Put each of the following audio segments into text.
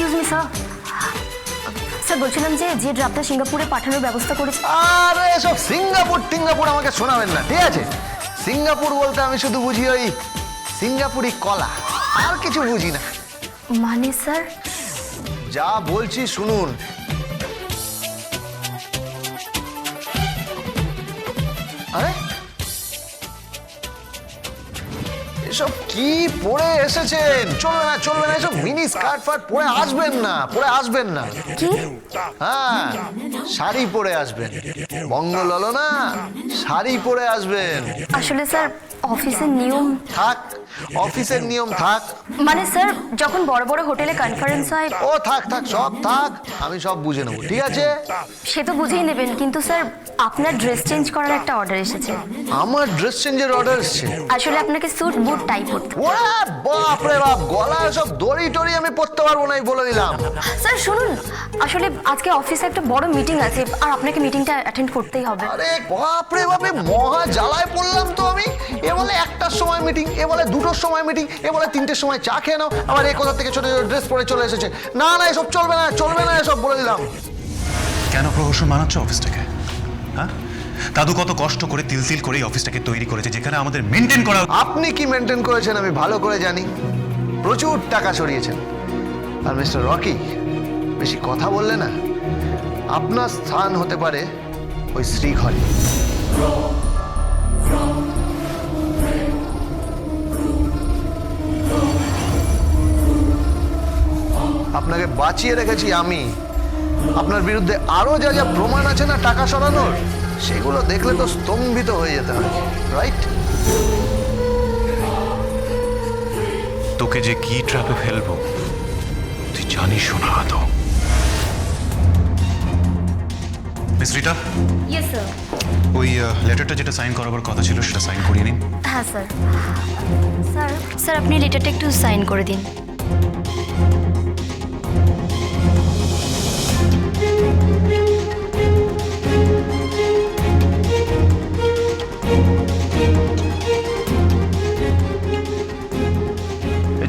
Excuse me sir, sir বলছিলাম যে ড্রাফটটা সিঙ্গাপুরে পাঠানোর ব্যবস্থা করেছে। আরে সব সিঙ্গাপুর আমাকে শোনাবেন না, ঠিক আছে? সিঙ্গাপুর বলতে আমি শুধু বুঝি ওই সিঙ্গাপুরি কলা, আর কিছু বুঝি না। মানে স্যার? যা বলছি শুনুন। আরে এসব কি পরে এসেছেন? চলবে না এসব মিনি স্কার্ট ফার্ট পরে আসবেন না। কি? হ্যাঁ, শাড়ি পরে আসবেন। বঙ্গললনা, শাড়ি পরে আসবেন। আসলে স্যার অফিসের নিয়ম। থাক, অফিসের নিয়ম থাক। মানে স্যার যখন বড় বড় হোটেলে কনফারেন্স হয়। ও থাক সব থাক, আমি সব বুঝে নেবো, ঠিক আছে? সে তো বুঝেই নেবেন, কিন্তু স্যার আপনার ড্রেস চেঞ্জ করার একটা অর্ডার এসেছে। আমার ড্রেস চেঞ্জের অর্ডার এসেছে? আসলে আপনাকে স্যুট বুট টাই পরতে। ওরে বাপ রে বাপ, গলায় সব দড়ি টড়ি আমি পরতে পারবো না, বলে দিলাম। স্যার শুনুন, আসলে আজকে অফিসে একটা বড় মিটিং আছে, আর আপনাকে মিটিংটা অ্যাটেন্ড করতেই হবে। আরে বাপ রে বাপে, মহা জ্বালায় পড়লাম তো আমি। এ বলে 1টার সময় মিটিং, এ বলে 2টোর সময় মিটিং, এ বলে 3টের সময় চা খেয়ে নাও, আবার এ কোথা থেকে ছোট ড্রেস পরে চলে এসেছে। না এসব চলবে না এসব, বলে দিলাম। কেন প্রহসন বানাচ্ছ অফিসটাকে? হ্যাঁ, দাদু কত কষ্ট করে তিল করে এই অফিসটাকে তৈরি করেছে, যেখানে আমাদের মেনটেন করা। আপনি কি মেনটেন করেছেন আমি ভালো করে জানি। প্রচুর টাকা সরিয়েছেন। আর মিস্টার রকি, বেশি কথা বললে না, আপনার স্থান হতে পারে ওই শ্রীঘরে। আপনাকে বাঁচিয়ে রেখেছি আমি। আপনার বিরুদ্ধে আরো যা প্রমাণ আছে না টাকা সরানোর, সেগুলো দেখলে তো স্তম্ভিত হয়ে যেতে হয়, রাইট? তোকে যে কি ট্র্যাপে ফেলবো তুই জানিস না আদৌ। Miss Rita, yes sir. ওই লেটারটা যেটা সাইন করাবার কথা ছিল সেটা সাইন করিয়ে নিন। হ্যাঁ স্যার। স্যার আপনি লেটারটা একটু সাইন করে দিন।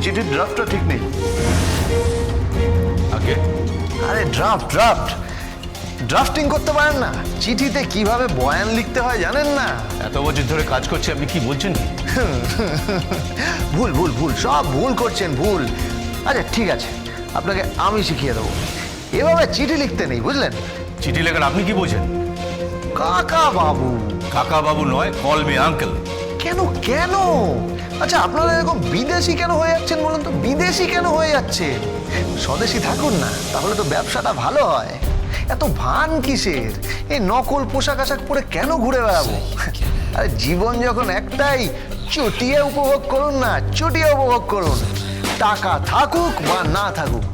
চিঠির ড্রাফটটা ঠিক নেই। আগে আরে ড্রাফটিং করতে পারেন না? চিঠিতে কিভাবে বয়ান লিখতে হয় জানেন না? এত বছর ধরে কাজ করছি, আপনি কি বলছেন? ভুল সব ভুল করছেন, ভুল। আচ্ছা ঠিক আছে, আপনাকে আমি শিখিয়ে দেবো। এভাবে চিঠি লিখতে নেই, বুঝলেন? চিঠি লেখার আপনি কি বোঝেন? কাকা বাবু। কাকা বাবু নয়, কল মি আঙ্কেল। কেন? আচ্ছা আপনারা এরকম বিদেশি কেন হয়ে যাচ্ছেন বলুন তো? বিদেশি কেন হয়ে যাচ্ছেন? স্বদেশি থাকুন না, তাহলে তো ব্যবসাটা ভালো হয়। এত ভান কিসের? এই নকল পোশাক আশাক পরে কেন ঘুরে বেড়াবো? আরে জীবন যখন একটাই, চটিয়ে উপভোগ করুন না, চটিয়ে উপভোগ করুন। টাকা থাকুক বা না থাকুক,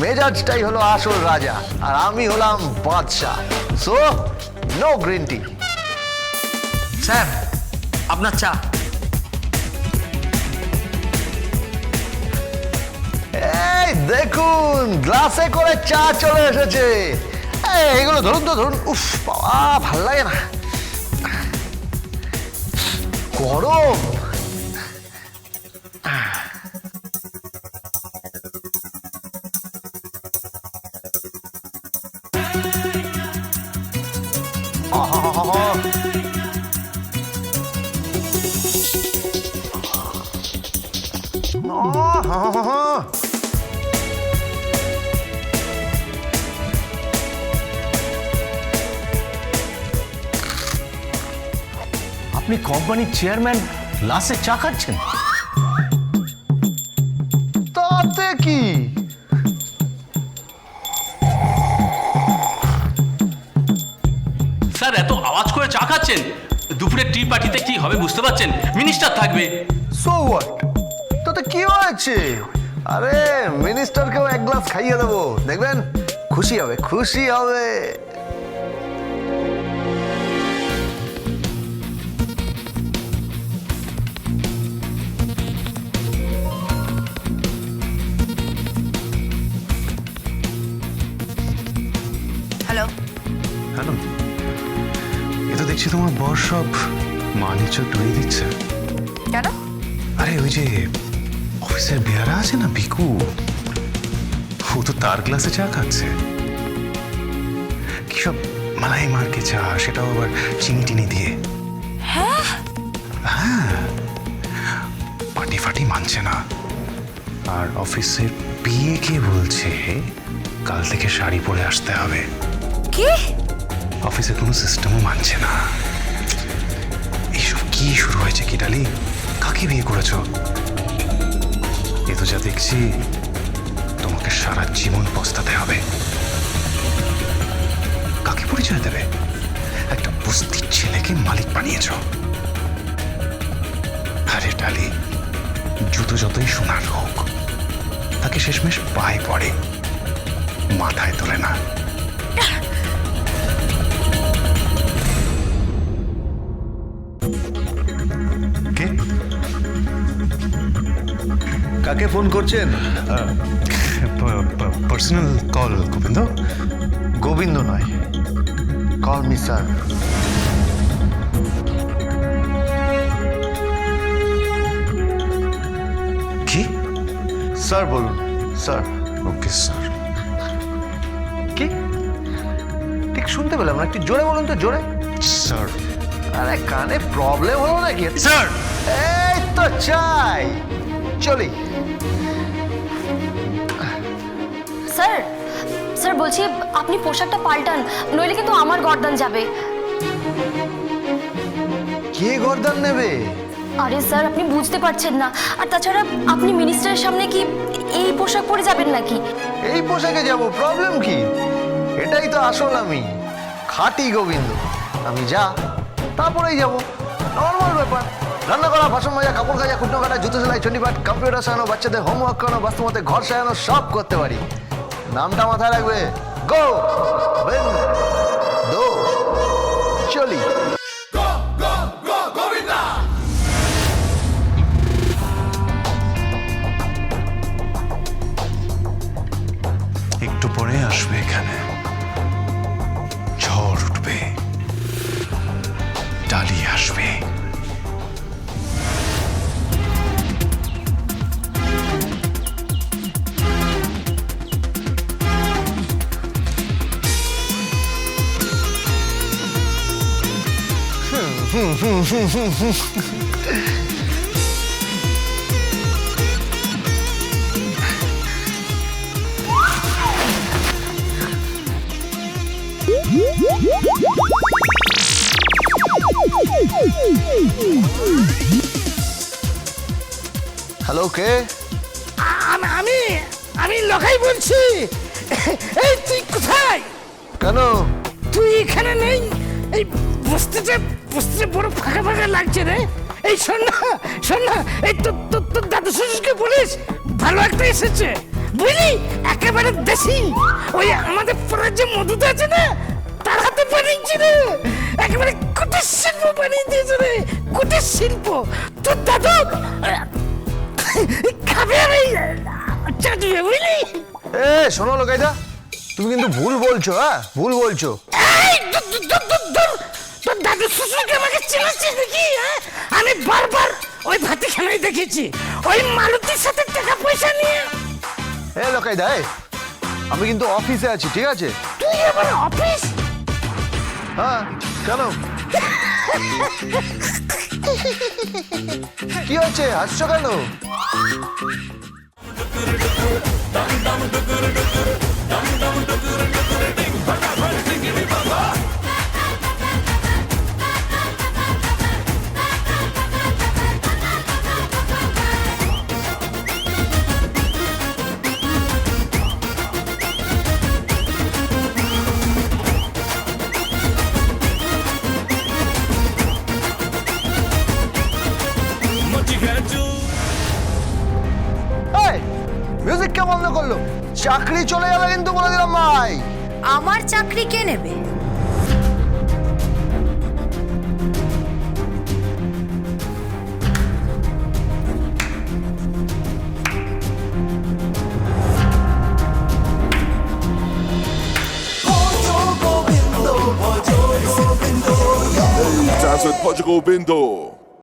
মেজাজটাই হলো আসল রাজা, আর আমি হলাম বাদশা। So no green tea. Sir আপনার চা। এই দেখুন, গ্লাসে করে চা চলে এসেছে। এগুলো ধরুন তো, ধরুন। উফ বাবা, ভাল লাগে না, গরম। আপনি কোম্পানির চেয়ারম্যান, লাসে চা খাচ্ছেন? তাতে কি? স্যার এত আওয়াজ করে চা খাচ্ছেন, দুপুরে টি পার্টিতে কি হবে বুঝতে পারছেন? মিনিস্টার থাকবে। So what? তাতে কি হয়েছে? আরে মিনিস্টারকেও এক গ্লাস খাইয়ে দেবো, দেখবেন খুশি হবে। হ্যালো। হ্যালো, এ তো দেখছি তোমার বর সব মানিচ ডুয়ে দিচ্ছে। কেন? আরে ওই যে অফিসের বেয়ারা আছে না, ভিকু, ও তো তার গ্লাসে চা খাচ্ছে। কি সব মালাই মার্কে চা, সেটাও আবার চিনি টিনি দিয়ে। হ্যাঁ, পাটি ফাটি মানছে না। আর অফিসের পিএ কে বলছে কাল থেকে শাড়ি পরে আসতে হবে। কি? অফিসে কোনো সিস্টেমও মানছে না। এইসব কি শুরু হয়েছে কি ডালি? কাকে বিয়ে করেছো? এ তো যা দেখছি তোমাকে সারা জীবন পস্তাতে হবে। কাকে পরিচয় দেবে? একটা বস্তির ছেলেকে মালিক বানিয়েছো। আরে ডালি, জুতো যতই সোনার হোক, তাকে শেষমেশ পায়ে পড়ে, মাথায় তোলে না। কে? কাকে ফোন করছেন? Personal call, Govinda. গোবিন্দ নয়, কল মি স্যার। কি? স্যার বলুন, স্যার। Okay sir. কি? ঠিক শুনতে পেলাম না, একটু জোরে বলুন তো, জোরে। স্যার। আরে কানে প্রবলেম হলো নাকি? স্যার। এই তো চাই, চলি। স্যার, স্যার বলছি আপনি পোশাকটা পাল্টান, নইলে কিন্তু আমার গর্দান যাবে। কে গর্দান নেবে? আরে স্যার, আপনি বুঝতে পারছেন না। আর তাছাড়া আপনি মিনিস্টারের সামনে কি এই পোশাক পরে যাবেন নাকি? এই পোশাকে যাব, প্রবলেম কি? এটাই তো আসল আমি, খাঁটি গোবিন্দ। আমি যা তারপরেই যাব, নর্মাল ব্যাপার। রান্না করা, বাসন মাজা, কাপড় কাচা, কুটনো কাটা, জুতো সেলাই, চণ্ডীপাঠ, কম্পিউটার সাজানো, বাচ্চাদের হোমওয়ার্ক করানো, বাস্তবতে ঘর সাজানো, সব করতে পারি। নামটা মাথায় রাখবে, গোবিন্দ। চলি। একটু পরে আসবে এখানে, ঝড় উঠবে, ডালি আসবে। হ্যালো, কে? আমি আমি লখাই বলছি। এই তুই কোথায়? কেন? তুই এখানে নেই? এই বস্তিতে বড় ফাঁকা ফাঁকা লাগছে রে। এই শোন না, এই তোর দাদু শ্বশুরকে বলিস ভালো একটা এসেছে, বুঝলি? একেবারে দেশি, ওই আমাদের পাড়ার যে মধুটা আছে না, তার হাতে বানিয়েছি রে। একেবারে কুটির শিল্প বানিয়ে দিয়েছে রে, কুটির শিল্প। তোর দাদু খাবে আর এই চাটবে, বুঝলি? এ শোনো লোকাইদা, তুমি কিন্তু ভুল বলছো। হ্যাঁ, ভুল বলছো। এই তোর দাদু শ্বশুরকে আমাকে চেনাচ্ছিস নাকি? আমি বারবার ওই ভাতিখানায় দেখেছি, ওই মালতীর সাথে টাকা পয়সা নিয়ে। এ লোকাইদা, আমি কিন্তু অফিসে আছি, ঠিক আছে? তুই আবার অফিস? হ্যাঁ, কেন? কি হচ্ছে, হাসছো কেন? মিউজিক কে বন্ধ করলো? চাকরি চলে যাবে কিন্তু, বলে দিলাম ভাই। আমার চাকরি কে নেবে? Dance with Portugal Bindo.